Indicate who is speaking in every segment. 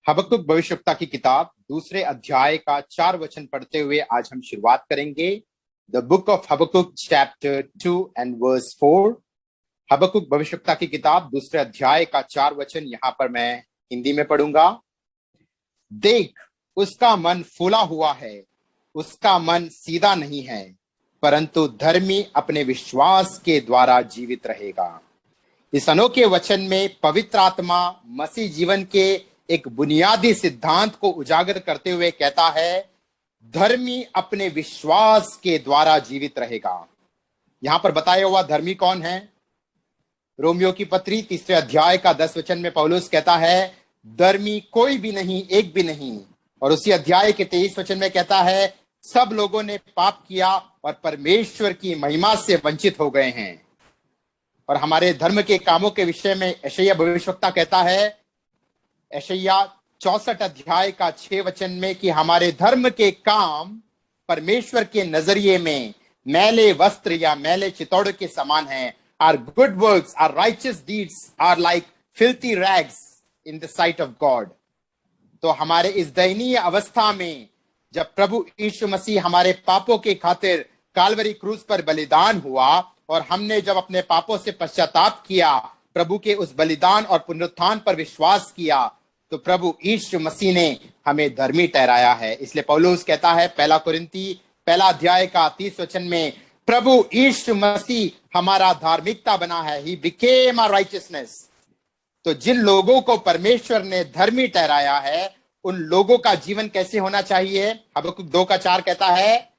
Speaker 1: हबक्कुक भविष्यवक्ता की किताब दूसरे अध्याय का 4 वचन पढ़ते हुए आज हम शुरुआत करेंगे। The book of Habakkuk chapter 2 and verse 4। Habakkuk भविष्यवक्ता की किताब दूसरे अध्याय का 4 वचन यहाँ पर मैं हिंदी में पढ़ूंगा। देख, उसका मन फूला हुआ है, उसका मन सीधा नहीं है, परंतु धर्मी अपने विश्वास के द्वारा जीवित रहेगा। इस अनोखे वचन में पवित्र आत्मा मसीह जीवन के एक बुनियादी सिद्धांत को उजागर करते हुए कहता है, धर्मी अपने विश्वास के द्वारा जीवित रहेगा। यहां पर बताया हुआ धर्मी कौन है? रोमियो की पत्री 3 अध्याय का 10 वचन में पौलुस कहता है, धर्मी कोई भी नहीं, एक भी नहीं। और उसी अध्याय के 23 वचन में कहता है, सब लोगों ने पाप किया और परमेश्वर की महिमा से वंचित हो गए हैं। और हमारे धर्म के कामों के विषय में यशायाह भविष्यवक्ता कहता है, यशायाह 64 अध्याय का 6 वचन में, कि हमारे धर्म के काम परमेश्वर के नजरिए में मैले वस्त्र या मैले चितौड़ के समान हैं। Our good works, our righteous deeds are like filthy rags in the sight of God. तो हमारे इस दयनीय अवस्था में जब प्रभु यीशु मसीह हमारे पापों के खातिर काल्वरी क्रूस पर बलिदान हुआ और हमने जब अपने पापों से पश्चाताप किया, प्रभु के उस बलिदान और पुनरुत्थान पर विश्वास किया, तो प्रभु यीशु मसीह ने हमें धर्मी ठहराया है। इसलिए पौलुस कहता है 1 कुरिन्ती 1 अध्याय का 30 वचन में, प्रभु यीशु मसीह हमारा धार्मिकता बना है। He became our righteousness। तो जिन लोगों को परमेश्वर ने धर्मी ठहराया है, उन लोगों का जीवन कैसे होना चाहिए? हबक्कुक 2:4 कहता है,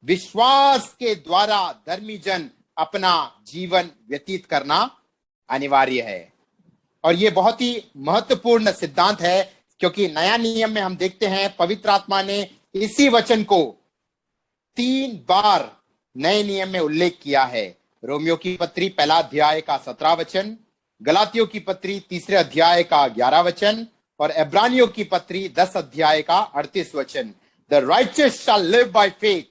Speaker 1: विश्वास के द्वारा धर्मी जन अपना जीवन व्यतीत करना अनिवार्य है। और यह बहुत ही महत्वपूर्ण सिद्धांत है, क्योंकि नया नियम में हम देखते हैं पवित्र आत्मा ने इसी वचन को 3 बार नए नियम में उल्लेख किया है। रोमियो की पत्री 1 अध्याय का 17 वचन, गलातियों की पत्री 3 अध्याय का 11 वचन और इब्रानियों की पत्री 10 अध्याय का 38 वचन। The righteous shall live by faith.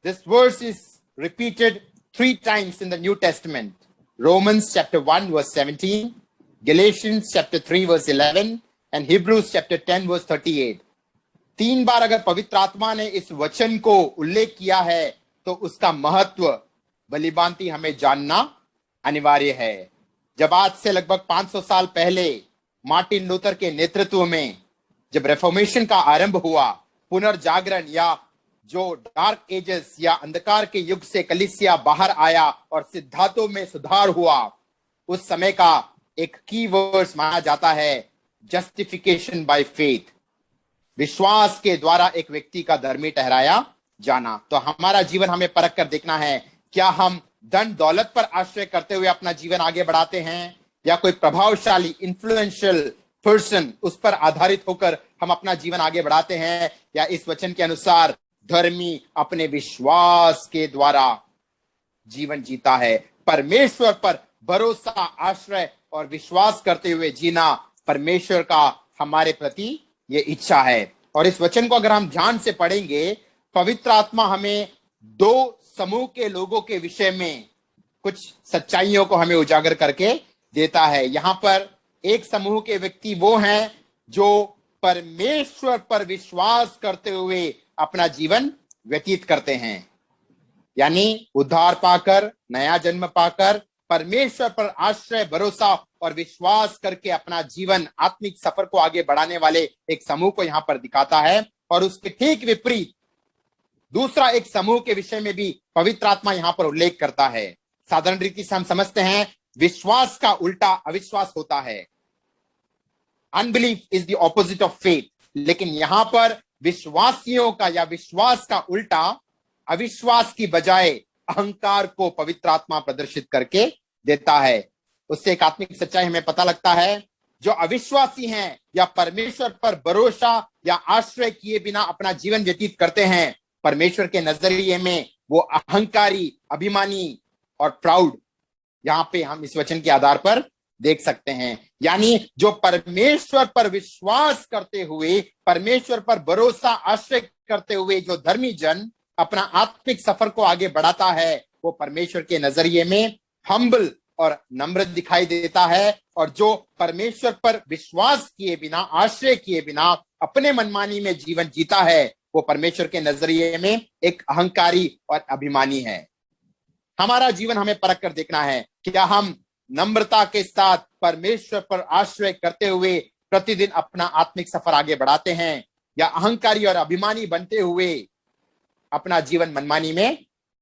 Speaker 1: This verse is repeated 3 times in the New Testament. Romans chapter 1 verse 17, Galatians chapter 3 verse 11 and Hebrews chapter 10 verse 38. 3 बार अगर पवित्र आत्मा ने इस वचन को उल्लेख किया है, तो उसका महत्व भलीभांति हमें जानना अनिवार्य है। जब आज से लगभग 500 साल पहले मार्टिन लूथर के नेतृत्व में जब रेफॉर्मेशन का आरंभ हुआ, पुनर्जागरण या जो डार्क एजेस या अंधकार के युग से कलीसिया बाहर आया और सिद्धांतों में सुधार हुआ, उस समय का एक की वर्ड्स माना जाता है जस्टिफिकेशन बाय फेथ। विश्वास के द्वारा एक व्यक्ति का धर्मी ठहराया जाना। तो हमारा जीवन हमें परख कर देखना है, क्या हम धन दौलत पर आश्रय करते हुए अपना जीवन आगे बढ़ाते हैं, या कोई प्रभावशाली इन्फ्लुएंशियल पर्सन उस पर आधारित होकर हम अपना जीवन आगे बढ़ाते हैं, या इस वचन के अनुसार धर्मी अपने विश्वास के द्वारा जीवन जीता है। परमेश्वर पर भरोसा, आश्रय और विश्वास करते हुए जीना परमेश्वर का हमारे प्रति ये इच्छा है। और इस वचन को अगर हम ध्यान से पढ़ेंगे, पवित्र आत्मा हमें 2 समूह के लोगों के विषय में कुछ सच्चाइयों को हमें उजागर करके देता है। यहां पर एक समूह के व्यक्ति वो हैं जो परमेश्वर पर विश्वास करते हुए अपना जीवन व्यतीत करते हैं, यानी उद्धार पाकर, नया जन्म पाकर, परमेश्वर पर आश्रय, भरोसा और विश्वास करके अपना जीवन आत्मिक सफर को आगे बढ़ाने वाले एक समूह को यहां पर दिखाता है। और उसके ठीक विपरीत दूसरा एक समूह के विषय में भी पवित्र आत्मा यहां पर उल्लेख करता है। साधारण रीति से हम समझते हैं विश्वास का उल्टा अविश्वास होता है। Unbelief is the opposite of faith. लेकिन यहां पर विश्वासियों का या विश्वास का उल्टा अविश्वास की बजाय अहंकार को पवित्र आत्मा प्रदर्शित करके देता है। उससे एक आत्मिक सच्चाई हमें पता लगता है, जो अविश्वासी हैं या परमेश्वर पर भरोसा या आश्रय किए बिना अपना जीवन व्यतीत करते हैं, परमेश्वर के नजरिए में वो अहंकारी, अभिमानी और प्राउड यहां पे हम इस वचन के आधार पर देख सकते हैं। यानी जो परमेश्वर पर विश्वास करते हुए, परमेश्वर पर भरोसा, आश्रय करते हुए जो धर्मी जन अपना आत्मिक सफर को आगे बढ़ाता है, वो परमेश्वर के नजरिए में हम्बल और नम्र दिखाई देता है, और जो परमेश्वर पर विश्वास किए बिना, आश्रय किए बिना अपने मनमानी में जीवन जीता है, वो परमेश्वर के नजरिए में एक अहंकारी और अभिमानी है। हमारा जीवन हमें परख कर देखना है, क्या हम नम्रता के साथ परमेश्वर पर आश्रय करते हुए प्रतिदिन अपना आत्मिक सफर आगे बढ़ाते हैं, या अहंकारी और अभिमानी बनते हुए अपना जीवन मनमानी में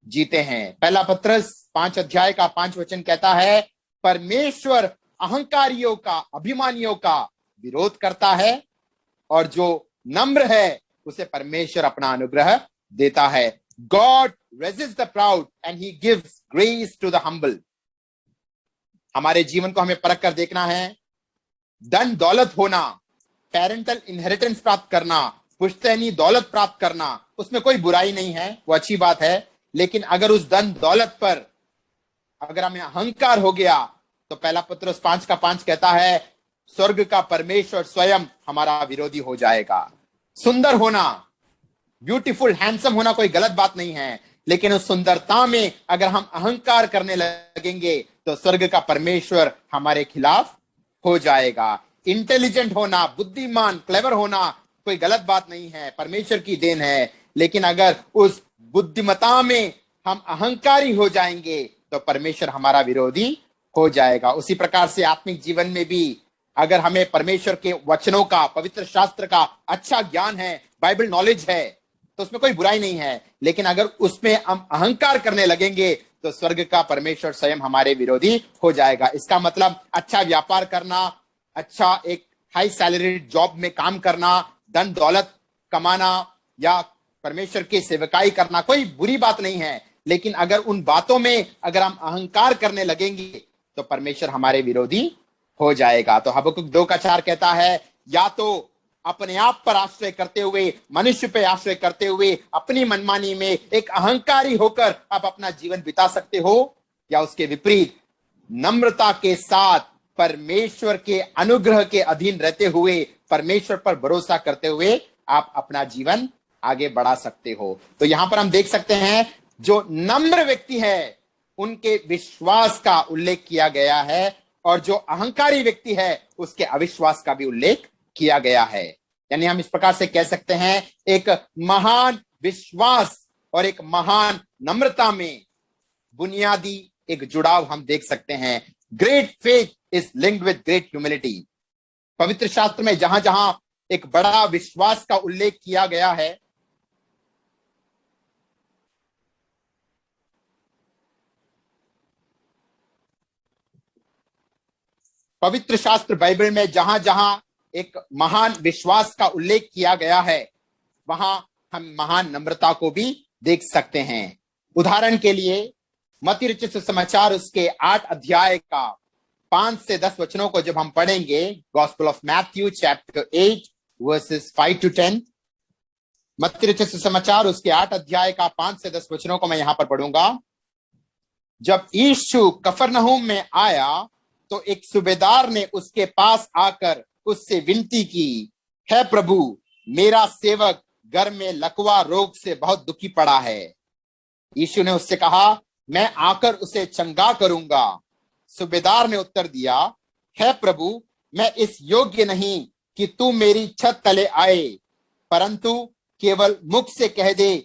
Speaker 1: जीते हैं। पहला पत्रस 5 अध्याय का 5 वचन कहता है, परमेश्वर अहंकारियों का, अभिमानियों का विरोध करता है, और जो नम्र है उसे परमेश्वर अपना अनुग्रह देता है। God resist the proud and he gives grace to the humble. हमारे जीवन को हमें परख कर देखना है। धन दौलत होना, पेरेंटल इनहेरिटेंस प्राप्त करना, पुश्तैनी दौलत प्राप्त करना, उसमें कोई बुराई नहीं है, वो अच्छी बात है। लेकिन अगर उस धन दौलत पर अगर हमें अहंकार हो गया, तो पहला पत्रस 5 का 5 कहता है, स्वर्ग का परमेश्वर स्वयं हमारा विरोधी हो जाएगा। सुंदर होना, ब्यूटीफुल, हैंडसम होना कोई गलत बात नहीं है, लेकिन उस सुंदरता में अगर हम अहंकार करने लगेंगे तो स्वर्ग का परमेश्वर हमारे खिलाफ हो जाएगा। इंटेलिजेंट होना, बुद्धिमान, क्लेवर होना कोई गलत बात नहीं है, परमेश्वर की देन है। लेकिन अगर उस बुद्धिमता में हम अहंकारी हो जाएंगे तो परमेश्वर हमारा विरोधी हो जाएगा। उसी प्रकार से आत्मिक जीवन में भी अगर हमें परमेश्वर के वचनों का, पवित्र शास्त्र का अच्छा ज्ञान है, बाइबल नॉलेज है, तो उसमें कोई बुराई नहीं है। लेकिन अगर उसमें हम अहंकार करने लगेंगे तो स्वर्ग का परमेश्वर स्वयं हमारे विरोधी हो जाएगा। इसका मतलब अच्छा व्यापार करना, अच्छा एक हाई सैलरीड जॉब में काम करना, धन दौलत कमाना या परमेश्वर की सेवकाई करना कोई बुरी बात नहीं है। लेकिन अगर उन बातों में अगर हम अहंकार करने लगेंगे तो परमेश्वर हमारे विरोधी हो जाएगा। तो हबक्कुक 2 का 4 कहता है, या तो अपने आप पर आश्रय करते हुए, मनुष्य पे आश्रय करते हुए अपनी मनमानी में एक अहंकारी होकर आप अपना जीवन बिता सकते हो, या उसके विपरीत नम्रता के साथ परमेश्वर के अनुग्रह के अधीन रहते हुए, परमेश्वर पर भरोसा करते हुए आप अपना जीवन आगे बढ़ा सकते हो। तो यहां पर हम देख सकते हैं, जो नम्र व्यक्ति है उनके विश्वास का उल्लेख किया गया है, और जो अहंकारी व्यक्ति है उसके अविश्वास का भी उल्लेख किया गया है। यानी हम इस प्रकार से कह सकते हैं, एक महान विश्वास और एक महान नम्रता में बुनियादी एक जुड़ाव हम देख सकते हैं। Great faith is linked with great humility. पवित्र शास्त्र में जहां जहां एक बड़ा विश्वास का उल्लेख किया गया है, पवित्र शास्त्र बाइबल में जहां जहां एक महान विश्वास का उल्लेख किया गया है, वहां हम महान नम्रता को भी देख सकते हैं। उदाहरण के लिए मत्ती रचित सुसमाचार उसके 8 अध्याय का 5 से 10 वचनों को जब हम पढ़ेंगे, gospel of Matthew chapter 8 versus 5 to 10, मत्ती रचित सुसमाचार उसके 8 अध्याय का 5 से 10 वचनों को मैं यहां पर पढ़ूंगा। जब यीशु कफरनहूम में आया तो एक सूबेदार ने उसके पास आकर उससे विनती की, है प्रभु, मेरा सेवक घर में लकवा रोग से बहुत दुखी पड़ा है। यीशु ने उससे कहा, मैं आकर उसे चंगा करूंगा। सूबेदार ने उत्तर दिया, है प्रभु, मैं इस योग्य नहीं कि तू मेरी छत तले आए, परंतु केवल मुख से कह दे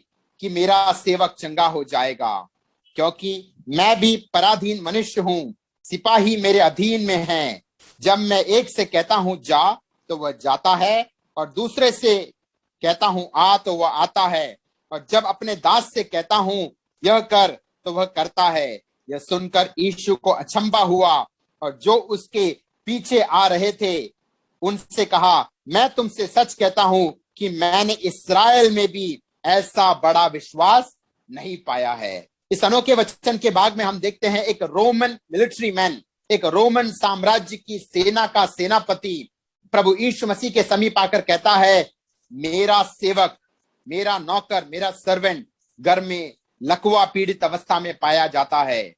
Speaker 1: कि मेरा सेवक चंगा हो जाएगा, क्योंकि मैं भी पराधीन मनुष्य हूं, सिपाही मेरे अधीन में हैं। जब मैं एक से कहता हूं जा तो वह जाता है, और दूसरे से कहता हूं आ तो वह आता है, और जब अपने दास से कहता हूं यह कर तो वह करता है। यह सुनकर यीशु को अचंभा हुआ, और जो उसके पीछे आ रहे थे उनसे कहा, मैं तुमसे सच कहता हूं कि मैंने इस्राएल में भी ऐसा बड़ा विश्वास नहीं पाया है। इस अनोखे वचन के भाग में हम देखते हैं, एक रोमन मिलिट्री मैन, एक रोमन साम्राज्य की सेना का सेनापति प्रभु यीशु मसीह के समीप आकर कहता है, मेरा सेवक, मेरा नौकर, मेरा सर्वेंट घर में लकवा पीड़ित अवस्था में पाया जाता है।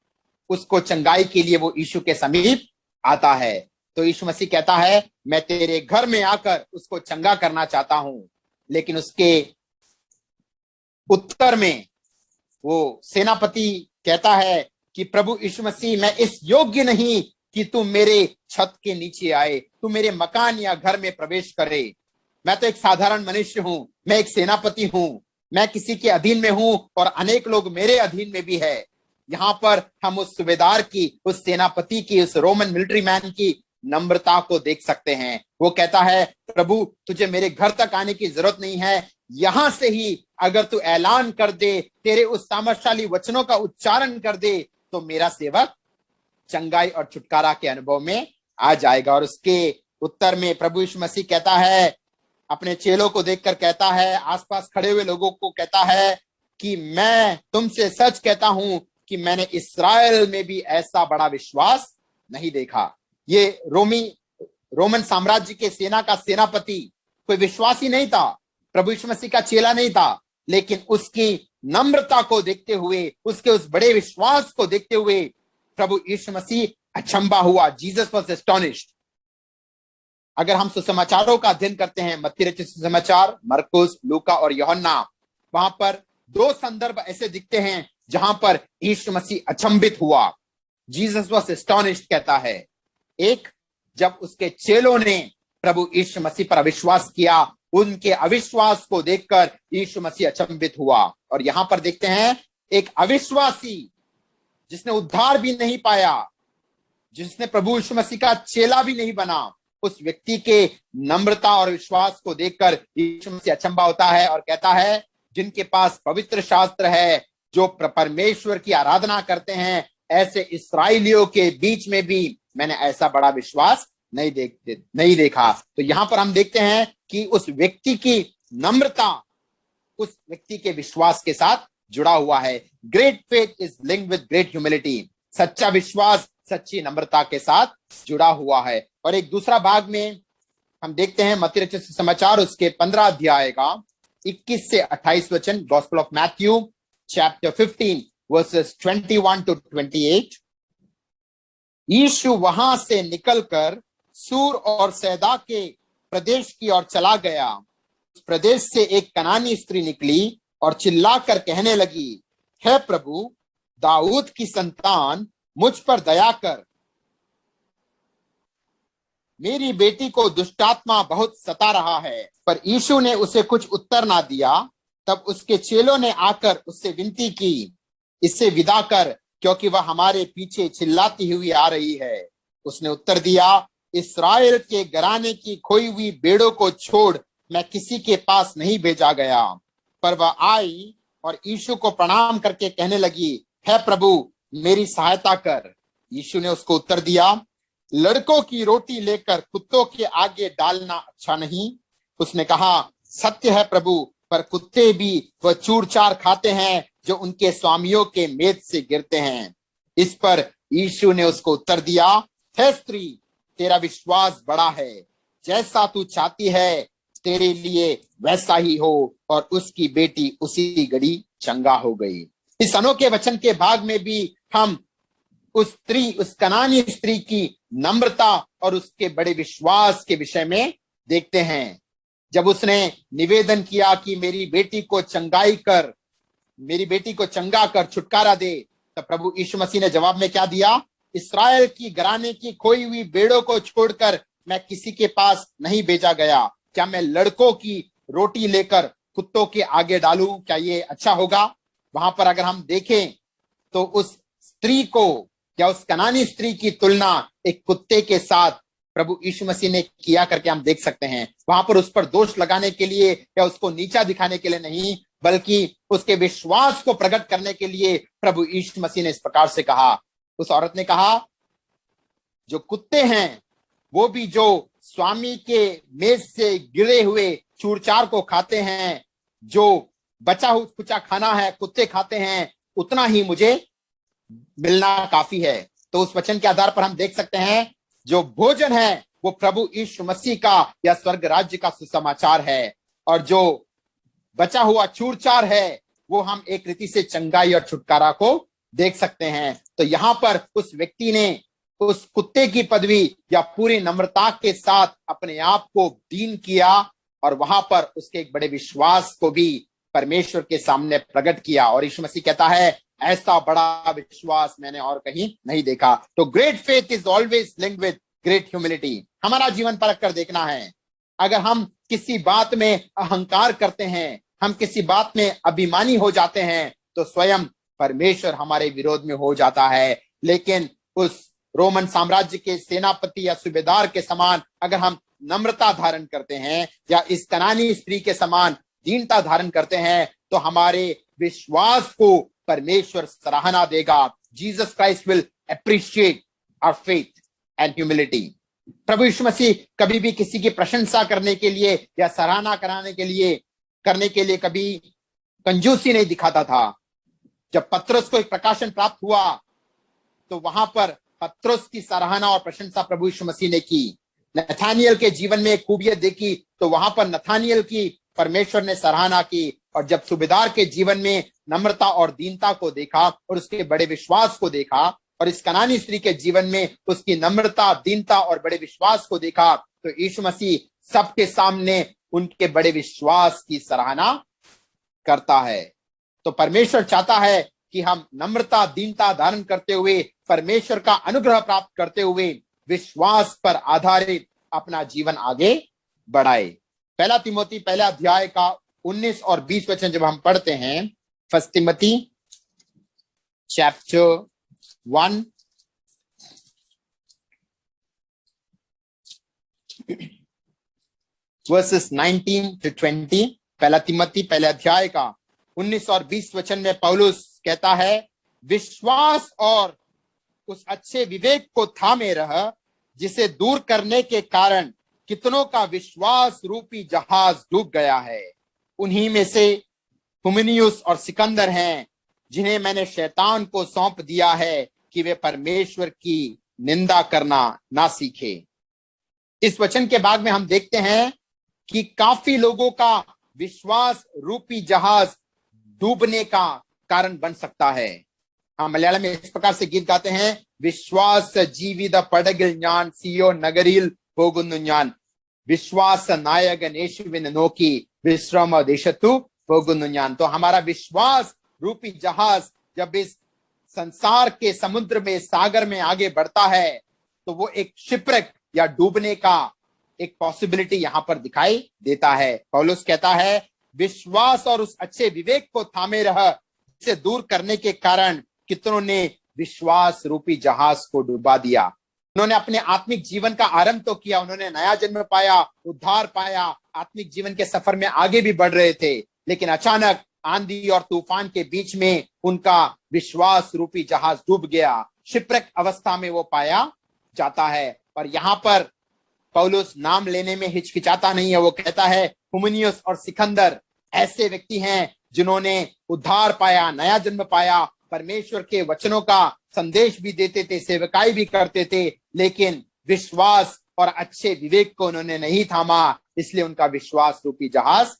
Speaker 1: उसको चंगाई के लिए वो यीशु के समीप आता है। तो यीशु मसीह कहता है, मैं तेरे घर में आकर उसको चंगा करना चाहता हूं। लेकिन उसके उत्तर में वो सेनापति कहता है कि प्रभु यीशु मसीह, मैं इस योग्य नहीं कि तू मेरे छत के नीचे आए, तू मेरे मकान या घर में प्रवेश करे। मैं तो एक साधारण मनुष्य हूं, मैं एक सेनापति हूं, मैं किसी के अधीन में हूं और अनेक लोग मेरे अधीन में भी है। यहाँ पर हम उस सूबेदार की, उस सेनापति की, उस रोमन मिलिट्री मैन की नम्रता को देख सकते हैं। वो कहता है, प्रभु तुझे मेरे घर तक आने की जरूरत नहीं है, यहां से ही अगर तू ऐलान कर दे, तेरे उस सामर्थशाली वचनों का उच्चारण कर दे, तो मेरा सेवक चंगाई और छुटकारा के अनुभव में आ जाएगा। और उसके उत्तर में प्रभु यीशु मसीह कहता है, अपने चेलों को देखकर कहता है, आसपास खड़े हुए लोगों को कहता है कि मैं तुमसे सच कहता हूं कि मैंने इस्राएल में भी ऐसा बड़ा विश्वास नहीं देखा। ये रोमन साम्राज्य के सेना का सेनापति कोई विश्वासी नहीं था, प्रभु यीशु मसीह का चेला नहीं था, लेकिन उसकी नम्रता को देखते हुए, उसके उस बड़े विश्वास को देखते हुए प्रभु यीशु मसीह अचंभा हुआ। Jesus was astonished. अगर हम सुसमाचारों का अध्ययन करते हैं, मत्ती रचित सुसमाचार, मरकुस, लूका और यूहन्ना, वहां पर दो संदर्भ ऐसे दिखते हैं जहां पर यीशु मसीह अचंभित हुआ। जीसस वाज एस्टोनिश्ड कहता है। एक, जब उसके चेलों ने प्रभु यीशु मसीह पर अविश्वास किया, उनके अविश्वास को देखकर यीशु मसीह अचंभित हुआ। और यहां पर देखते हैं एक अविश्वासी जिसने उद्धार भी नहीं पाया, जिसने प्रभु यीशु मसीह का चेला भी नहीं बना, उस व्यक्ति के नम्रता और विश्वास को देखकर यीशु मसीह अचंभा होता है और कहता है, जिनके पास पवित्र शास्त्र है, जो परमेश्वर की आराधना करते हैं, ऐसे इस्राएलियों के बीच में भी मैंने ऐसा बड़ा विश्वास नहीं देखा। तो यहां पर हम देखते हैं कि उस व्यक्ति की नम्रता उस व्यक्ति के विश्वास के साथ जुड़ा हुआ है। Great faith is linked with great humility. सच्चा विश्वास सच्ची नम्रता के साथ जुड़ा हुआ है। और एक दूसरा भाग में हम देखते हैं मत्ती रचित सुसमाचार, उसके 15 अध्याय का 21 से 28 वचन, gospel of Matthew chapter 15 versus 21 to 28। यीशु वहां से निकलकर सूर और सैदा के प्रदेश की ओर चला गया। उस प्रदेश से एक कनानी स्त्री निकली और चिल्लाकर कहने लगी, हे प्रभु, दाऊद की संतान, मुझ पर दया कर, मेरी बेटी को दुष्टात्मा बहुत सता रहा है। पर यीशु ने उसे कुछ उत्तर ना दिया। तब उसके चेलों ने आकर उससे विनती की, इससे विदा कर, क्योंकि वह हमारे पीछे चिल्लाती हुई आ रही है। उसने उत्तर दिया, इस्राएल के घराने की खोई हुई भेड़ों को छोड़ मैं किसी के पास नहीं भेजा गया। पर वह आई और यीशु को प्रणाम करके कहने लगी, हे प्रभु, मेरी सहायता कर। यीशु ने उसको उत्तर दिया, लड़कों की रोटी लेकर कुत्तों के आगे डालना अच्छा नहीं। उसने कहा, सत्य है प्रभु, पर कुत्ते भी वह चूर चार खाते हैं जो उनके स्वामियों के मेज से गिरते हैं। इस पर यीशु ने उसको उत्तर दिया, हे स्त्री, तेरा विश्वास बड़ा है, जैसा तू चाहती है तेरे लिए वैसा ही हो। और उसकी बेटी उसी घड़ी चंगा हो गई। इस अनोखे वचन के भाग में भी हम उस कनानी स्त्री की नम्रता और उसके बड़े विश्वास के विषय में देखते हैं। जब उसने निवेदन किया कि मेरी बेटी को चंगा कर छुटकारा दे, तब प्रभु यीशु मसीह ने जवाब में क्या दिया, इस्राएल की घराने की खोई हुई भेड़ों को छोड़कर मैं किसी के पास नहीं भेजा गया। क्या मैं लड़कों की रोटी लेकर कुत्तों के आगे डालूं? क्या ये अच्छा होगा? वहां पर अगर हम देखें तो उस स्त्री को या उस कनानी स्त्री की तुलना एक कुत्ते के साथ प्रभु यीशु मसीह ने किया करके हम देख सकते हैं। वहां पर उस पर दोष लगाने के लिए या उसको नीचा दिखाने के लिए नहीं, बल्कि उसके विश्वास को प्रकट करने के लिए प्रभु यीशु मसीह ने इस प्रकार से कहा। उस औरत ने कहा, जो कुत्ते हैं वो भी जो स्वामी के मेज से गिरे हुए चूरचार को खाते हैं, जो बचा हुआ कुचा खाना है कुत्ते खाते हैं, उतना ही मुझे मिलना काफी है। तो उस वचन के आधार पर हम देख सकते हैं जो भोजन है वो प्रभु यीशु मसीह का या स्वर्ग राज्य का सुसमाचार है, और जो बचा हुआ चूरचार है वो हम एक रीति से चंगाई और छुटकारा को देख सकते हैं। तो यहां पर उस व्यक्ति ने उस कुत्ते की पदवी या पूरी नम्रता के साथ अपने आप को दीन किया और वहां पर उसके एक बड़े विश्वास को भी परमेश्वर के सामने प्रकट किया। और यीशु मसीह कहता है, ऐसा बड़ा विश्वास मैंने और कहीं नहीं देखा। तो great faith is always linked with great humility. हमारा जीवन परख कर देखना है, अगर हम किसी बात में अहंकार करते हैं, हम किसी बात में अभिमानी हो जाते हैं, तो स्वयं परमेश्वर हमारे विरोध में हो जाता है। लेकिन उस रोमन साम्राज्य के सेनापति या सूबेदार के समान अगर हम नम्रता धारण करते हैं, या इस कनानी स्त्री के समान दीनता धारण करते हैं, तो हमारे विश्वास को परमेश्वर सराहना देगा। Jesus Christ will appreciate our faith and humility. प्रभु यीशु मसीह कभी भी किसी की प्रशंसा करने के लिए या सराहना करने के लिए कभी कंजूसी नहीं दिखाता था। जब पतरस को एक प्रकाशन प्राप्त हुआ, तो वहां पर पतरस की सराहना और प्रशंसा प्रभु यीशु मसीह ने की। नथानियल के जीवन में एक खूबियत देखी, तो वहां पर नथानियल की परमेश्वर ने सराहना की। और जब सूबेदार के जीवन में नम्रता और दीनता को देखा और उसके बड़े विश्वास को देखा, और इस कनानी स्त्री के जीवन में उसकी नम्रता, दीनता और बड़े विश्वास को देखा, तो यीशु मसीह सबके सामने उनके बड़े विश्वास की सराहना करता है। तो परमेश्वर चाहता है कि हम नम्रता, दीनता धारण करते हुए, परमेश्वर का अनुग्रह प्राप्त करते हुए, विश्वास पर आधारित अपना जीवन आगे बढ़ाए। पहला तिमोथी पहला अध्याय का 19 और 20 वचन जब हम पढ़ते हैं, first Timothy chapter 1 versus 19 to 20, पहला तिमोथी पहले अध्याय का 19 और 20 वचन में पौलुस कहता है, विश्वास और उस अच्छे विवेक को थामे रह, जिसे दूर करने के कारण कितनों का विश्वास रूपी जहाज डूब गया है। उन्हीं में से हुमिनियुस और सिकंदर हैं, जिन्हें मैंने शैतान को सौंप दिया है कि वे परमेश्वर की निंदा करना ना सीखे। इस वचन के भाग में हम देखते हैं कि काफी लोगों का विश्वास रूपी जहाज डूबने का कारण बन सकता है। हम मलयालम में इस प्रकार से गीत गाते हैं, विश्वास जीवित पड़गिल ज्ञान सियो नगरील होगुनु ज्ञान, विश्वास नायक नेशुविन नोकी विश्रम देशतु होगुनु ज्ञान। तो हमारा विश्वास रूपी जहाज जब इस संसार के समुद्र में, सागर में आगे बढ़ता है, तो वो एक शिपरेक या डूबने का एक पॉसिबिलिटी यहां पर दिखाई देता है। पौलुस कहता है, विश्वास और उस अच्छे विवेक को थामे रह, से दूर करने के कारण कितनों ने विश्वास रूपी जहाज को डुबा दिया। उन्होंने अपने आत्मिक जीवन का आरंभ तो किया, उन्होंने नया जन्म पाया, उद्धार पाया, आत्मिक जीवन के सफर में आगे भी बढ़ रहे थे, लेकिन अचानक आंधी और तूफान के बीच में उनका विश्वास रूपी जहाज डूब गया। शिपरेक अवस्था में वो पाया जाता है। और यहाँ पर पौलुस नाम लेने में हिचकिचाता नहीं है। वो कहता है, हुमिनियुस और सिकंदर ऐसे व्यक्ति हैं जिन्होंने उद्धार पाया, नया जन्म पाया, परमेश्वर के वचनों का संदेश भी देते थे, सेवकाई भी करते थे, लेकिन विश्वास और अच्छे विवेक को उन्होंने नहीं थामा, इसलिए उनका विश्वास रूपी जहाज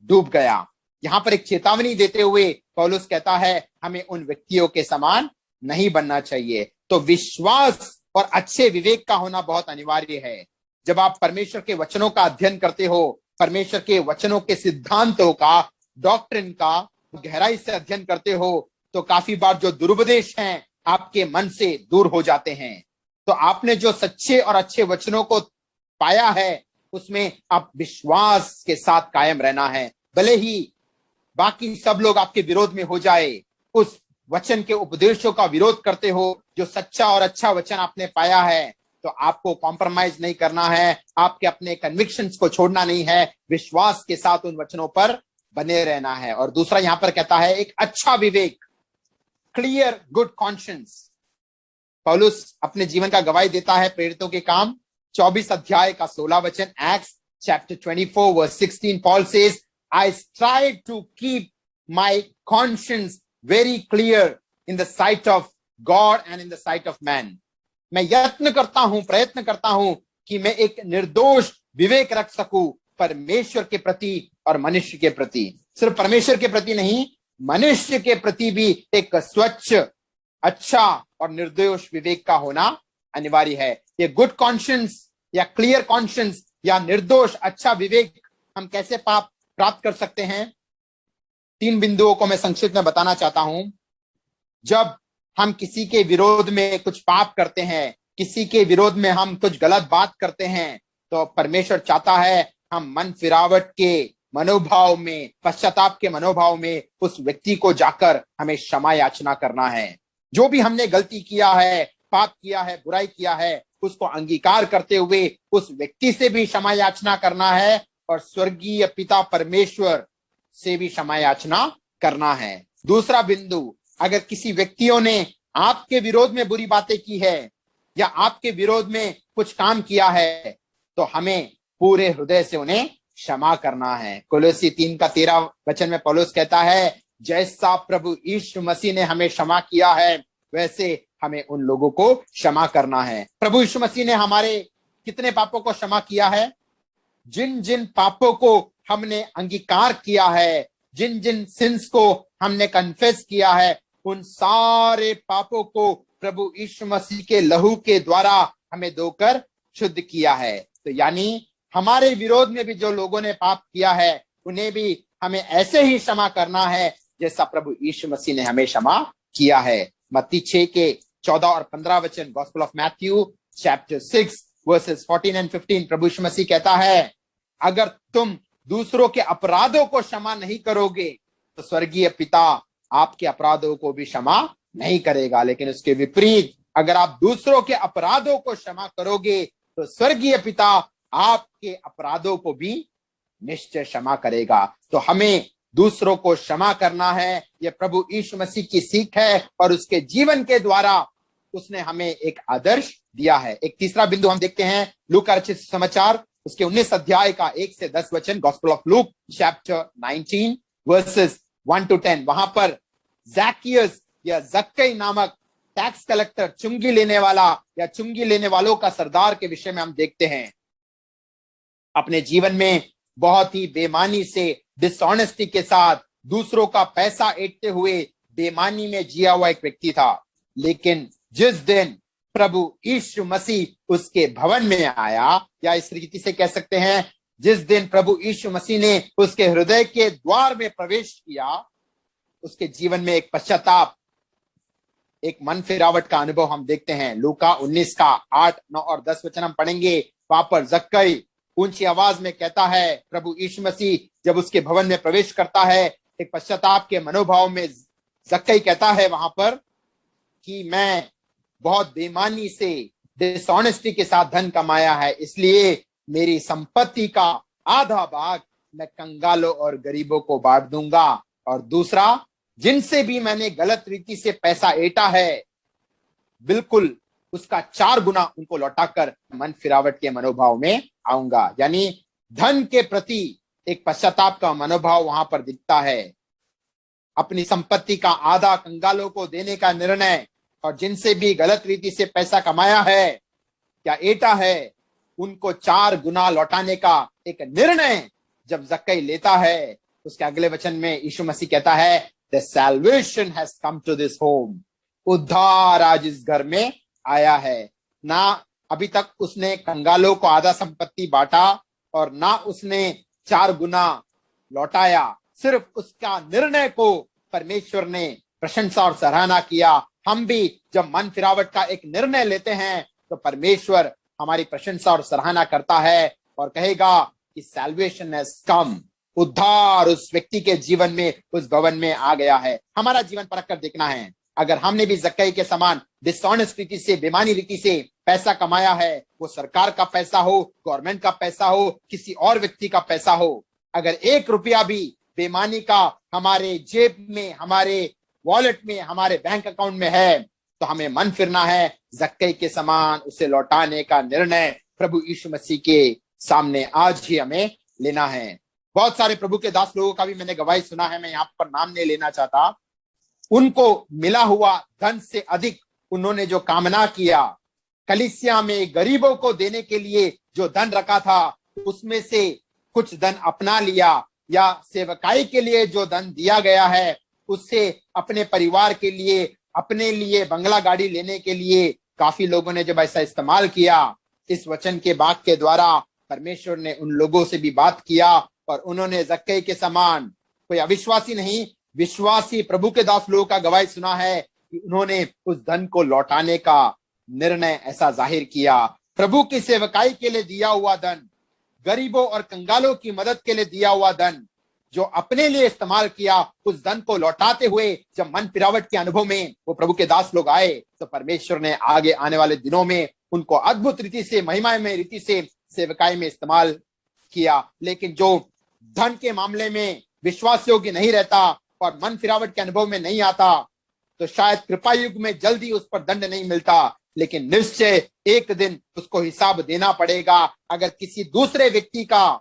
Speaker 1: डूब गया। यहाँ पर एक चेतावनी देते हुए पौलुस कहता है, हमें उन व्यक्तियों के समान नहीं बनना चाहिए। तो विश्वास और अच्छे विवेक का होना बहुत अनिवार्य है। जब आप परमेश्वर के वचनों का अध्ययन करते हो, परमेश्वर के वचनों के सिद्धांतों का, डॉक्ट्रिन का गहराई से अध्ययन करते हो, तो काफी बार जो दुरुपदेश हैं आपके मन से दूर हो जाते हैं। तो आपने जो सच्चे और अच्छे वचनों को पाया है, उसमें आप विश्वास के साथ कायम रहना है। भले ही बाकी सब लोग आपके विरोध में हो जाए, उस वचन के उपदेशों का विरोध करते हो, जो सच्चा और अच्छा वचन आपने पाया है, तो आपको कॉम्प्रोमाइज नहीं करना है, आपके अपने कन्विक्शंस को छोड़ना नहीं है, विश्वास के साथ उन वचनों पर बने रहना है। और दूसरा यहां पर कहता है, एक अच्छा विवेक, क्लियर गुड कॉन्शियंस। पौलुस अपने जीवन का गवाही देता है, प्रेरितों के काम 24 अध्याय का 16 वचन, Acts chapter 24 verse 16, Paul says, I strive to keep my conscience very clear in the sight of God and in the sight of man. मैं प्रयत्न करता हूं कि मैं एक निर्दोष विवेक रख सकूं परमेश्वर के प्रति और मनुष्य के प्रति। सिर्फ परमेश्वर के प्रति नहीं, मनुष्य के प्रति भी एक स्वच्छ, अच्छा और निर्दोष विवेक का होना अनिवार्य है। ये गुड कॉन्शियंस या क्लियर कॉन्शियंस या निर्दोष अच्छा विवेक हम कैसे प्राप्त कर सकते हैं? 3 बिंदुओं को मैं संक्षिप्त में बताना चाहता हूं। जब हम किसी के विरोध में कुछ पाप करते हैं, किसी के विरोध में हम कुछ गलत बात करते हैं, तो परमेश्वर चाहता है हम मन फिरावट के मनोभाव में, पश्चाताप के मनोभाव में उस व्यक्ति को जाकर हमें क्षमा याचना करना है। जो भी हमने गलती किया है, पाप किया है, बुराई किया है, उसको अंगीकार करते हुए उस व्यक्ति से भी क्षमा याचना करना है और स्वर्गीय पिता परमेश्वर से भी क्षमा याचना करना है। दूसरा बिंदु, अगर किसी व्यक्तियों ने आपके विरोध में बुरी बातें की है या आपके विरोध में कुछ काम किया है, तो हमें पूरे हृदय से उन्हें क्षमा करना है। कोलोसी 3:13 में पौलुस कहता है, जैसा प्रभु यीशु मसीह ने हमें क्षमा किया है, वैसे हमें उन लोगों को क्षमा करना है। प्रभु यीशु मसीह ने हमारे कितने पापों को क्षमा किया है? जिन जिन पापों को हमने अंगीकार किया है, जिन जिन सिंस को हमने कन्फेस किया है, उन सारे पापों को प्रभु यीशु मसीह के लहू के द्वारा हमें धोकर शुद्ध किया है। तो यानी हमारे विरोध में भी जो लोगों ने पाप किया है, उन्हें भी हमें ऐसे ही क्षमा करना है जैसा प्रभु यीशु मसीह ने हमें क्षमा किया है। मत्ती 6:14 और 15, gospel of Matthew chapter 6 versus 14 and 15, प्रभु यीशु मसीह कहता है, अगर तुम दूसरों के अपराधों को क्षमा नहीं करोगे तो स्वर्गीय पिता आपके अपराधों को भी क्षमा नहीं करेगा। लेकिन उसके विपरीत, अगर आप दूसरों के अपराधों को क्षमा करोगे तो स्वर्गीय पिता आपके अपराधों को भी निश्चय क्षमा करेगा। तो हमें दूसरों को क्षमा करना है, यह प्रभु यीशु मसीह की सीख है और उसके जीवन के द्वारा उसने हमें एक आदर्श दिया है। एक तीसरा बिंदु हम देखते हैं, लूका रचित समाचार उसके 19 अध्याय का 1 से 10 वचन, gospel of Luke chapter 19 versus 1 to 10। वहां पर ज़क्कियस या जक्कई नामक टैक्स कलेक्टर, चुंगी लेने वाला या चुंगी लेने वालों का सरदार के विषय में हम देखते हैं। अपने जीवन में बहुत ही बेईमानी से, डिसऑनेस्टी के साथ दूसरों का पैसा ऐंठते हुए बेईमानी में जिया हुआ एक व्यक्ति था। लेकिन जिस दिन प्रभु यीशु मसीह उसके भवन में आया, या इस रीति से कह सकते हैं, जिस दिन प्रभु यीशु मसीह ने उसके हृदय के द्वार में प्रवेश किया, उसके जीवन में एक पश्चाताप, एक मन फिरावट का अनुभव हम देखते हैं। लूका 19 का 8, 9 और 10 वचन हम पढ़ेंगे। वहां पर जक्कई ऊंची आवाज में कहता है, प्रभु यीशु मसीह जब उसके भवन में प्रवेश करता है, एक पश्चाताप के मनोभाव में जक्कई कहता है वहां पर कि मैं बहुत बेईमानी से, डिसऑनेस्टी के साथ धन कमाया है, इसलिए मेरी संपत्ति का आधा भाग मैं कंगालों और गरीबों को बांट दूंगा, और दूसरा, जिनसे भी मैंने गलत रीति से पैसा ऐंठा है, बिल्कुल उसका 4 गुना उनको लौटाकर मन फिरावट के मनोभाव में आऊंगा। यानी धन के प्रति एक पश्चाताप का मनोभाव वहां पर दिखता है। अपनी संपत्ति का आधा कंगालों को देने का निर्णय, और जिनसे भी गलत रीति से पैसा कमाया है या ऐंठा है, उनको 4 गुना लौटाने का एक निर्णय जब जक्कई लेता है, उसके अगले वचन में यीशु मसीह कहता है, The salvation has come to this home। उद्धार आज इस घर में आया है। ना अभी तक उसने कंगालों को आधा संपत्ति बांटा और ना उसने 4 गुना लौटाया, सिर्फ उसका निर्णय को परमेश्वर ने प्रशंसा और सराहना किया। हम भी जब मन फिरावट का एक निर्णय लेते हैं तो परमेश्वर हमारी प्रशंसा और सराहना करता है और कहेगा कि salvation has come। उद्धार उस व्यक्ति के जीवन में, उस भवन में आ गया है। हमारा जीवन परख कर देखना है, अगर हमने भी जक्कई के समान डिसऑनेस्ट रीति से, बेईमानी रीति से पैसा कमाया है, वो सरकार का पैसा हो, गवर्नमेंट का पैसा हो, किसी और व्यक्ति का पैसा हो, अगर 1 रुपया भी बेईमानी का हमारे जेब में, हमारे वॉलेट में, हमारे बैंक अकाउंट में है, तो हमें मन फिरना है, जक्कई के समान उसे लौटाने का निर्णय प्रभु यीशु मसीह के सामने आज ही हमें लेना है। बहुत सारे प्रभु के दास लोगों का भी मैंने गवाही सुना है, मैं यहाँ पर नाम नहीं लेना चाहता। उनको मिला हुआ धन से अधिक उन्होंने जो कामना किया, कलीसिया में गरीबों को देने के लिए जो धन रखा था, उसमें से कुछ धन अपना लिया, या सेवकाई के लिए जो धन दिया गया है, उससे अपने परिवार के लिए, अपने लिए बंगला गाड़ी लेने के लिए काफी लोगों ने जब ऐसा इस्तेमाल किया, इस वचन के भाग के द्वारा परमेश्वर ने उन लोगों से भी बात किया और उन्होंने जक्कई के समान, कोई अविश्वासी नहीं, विश्वासी प्रभु के दास लोगों का गवाही सुना है कि उन्होंने उस धन को लौटाने का निर्णय ऐसा जाहिर किया। प्रभु की सेवकाई के लिए दिया हुआ धन, गरीबों और कंगालों की मदद के लिए दिया हुआ धन जो अपने लिए इस्तेमाल किया, उस धन को लौटाते हुए जब मन फिरावट के अनुभव में वो प्रभु के दास लोग आए, तो परमेश्वर ने आगे आने वाले दिनों में उनको अद्भुत रीति से, महिमामय रीति से सेवकाई में इस्तेमाल किया। लेकिन जो धन के मामले में विश्वास योग्य नहीं रहता और मन फिरावट के अनुभव में नहीं आता, तो शायद कृपा युग में जल्दी उस पर दंड नहीं मिलता, लेकिन निश्चय एक दिन उसको हिसाब देना पड़ेगा। अगर किसी दूसरे व्यक्ति का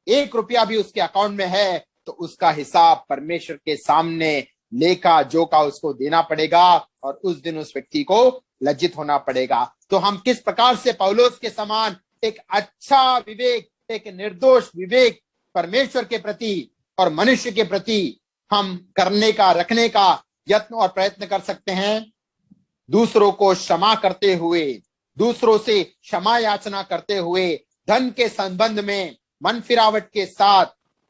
Speaker 1: 1 रुपया भी उसके अकाउंट में है, तो उसका हिसाब परमेश्वर के सामने लेखा जोखा उसको देना पड़ेगा और उस दिन उस व्यक्ति को लज्जित होना पड़ेगा। तो हम किस प्रकार से पौलुस के समान एक अच्छा विवेक, एक निर्दोष विवेक परमेश्वर के प्रति और मनुष्य के प्रति हम करने का, रखने का यत्न और प्रयत्न कर सकते हैं। दूसरों को क्षमा करते हुए, दूसरों से क्षमा याचना करते हुए, धन के संबंध में मन फिरावट के साथ,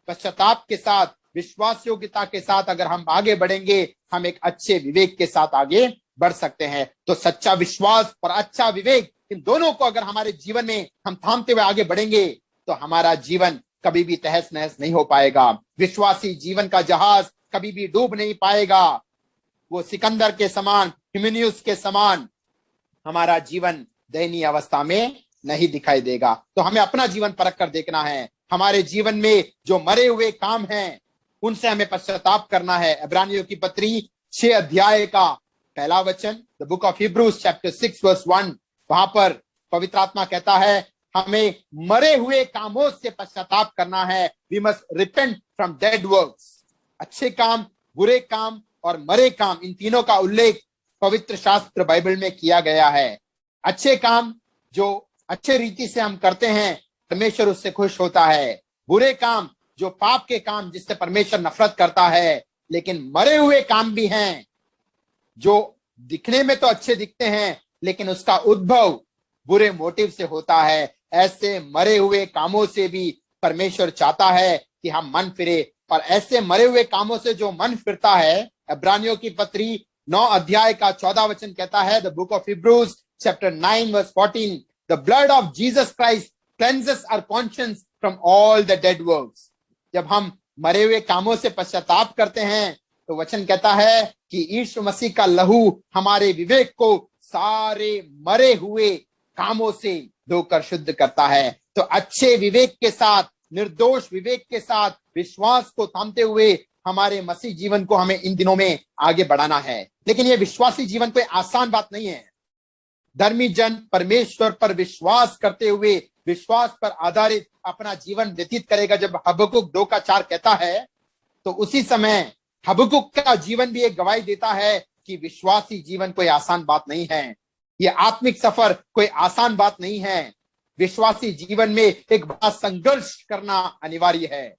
Speaker 1: पश्चाताप के साथ, विश्वास योग्यता के साथ अगर हम आगे बढ़ेंगे, हम एक अच्छे विवेक के साथ आगे बढ़ सकते हैं। तो सच्चा विश्वास और अच्छा विवेक, इन दोनों को अगर हमारे जीवन में हम थामते हुए आगे बढ़ेंगे, तो हमारा जीवन कभी भी तहस नहस नहीं हो पाएगा। विश्वासी जीवन का जहाज कभी भी डूब नहीं पाएगा। वो सिकंदर के समान, हिमेनियुस के समान हमारा जीवन दयनीय अवस्था में नहीं दिखाई देगा। तो हमें अपना जीवन परख कर देखना है। हमारे जीवन में जो मरे हुए काम हैं, उनसे हमें पश्चाताप करना है। इब्रानियों की पत्री 6 अध्याय का पहला वचन, the book of Hebrews chapter 6 verse 1, वहां पर पवित्र आत्मा कहता है हमें मरे हुए कामों से पश्चाताप करना है। We must repent from dead works. अच्छे काम, बुरे काम और मरे काम, इन तीनों का उल्लेख पवित्र शास्त्र बाइबल में किया गया है। अच्छे काम जो अच्छे रीति से हम करते हैं, परमेश्वर उससे खुश होता है। बुरे काम जो पाप के काम, जिससे परमेश्वर नफरत करता है। लेकिन मरे हुए काम भी हैं जो दिखने में तो अच्छे दिखते हैं, लेकिन उसका उद्भव बुरे मोटिव से होता है। ऐसे मरे हुए कामों से भी परमेश्वर चाहता है कि हम मन फिरे, और ऐसे मरे हुए कामों से जो मन फिरता है, इब्रानियों की पत्री 9 अध्याय का 14 वचन कहता है, the book of Hebrews chapter 9 verse 14, the blood of Jesus Christ cleanses our conscience from all the dead works. जब हम मरे हुए कामों से पश्चाताप करते हैं, तो वचन कहता है कि यीशु मसीह का लहू हमारे विवेक को सारे मरे हुए कामों से धोकर शुद्ध करता है। तो अच्छे विवेक के साथ, निर्दोष विवेक के साथ, विश्वास को थामते हुए हमारे मसीह जीवन को हमें इन दिनों में आगे बढ़ाना है। लेकिन यह विश्वासी जीवन कोई आसान बात नहीं है। धर्मी जन परमेश्वर पर विश्वास करते हुए, विश्वास पर आधारित अपना जीवन व्यतीत करेगा। जब हबक्कुक 2:4 कहता है, तो उसी समय हबक्कुक का जीवन भी एक गवाही देता है कि विश्वासी जीवन कोई आसान बात नहीं है। यह आत्मिक सफर कोई आसान बात नहीं है। विश्वासी जीवन में एक बड़ा संघर्ष करना अनिवार्य है।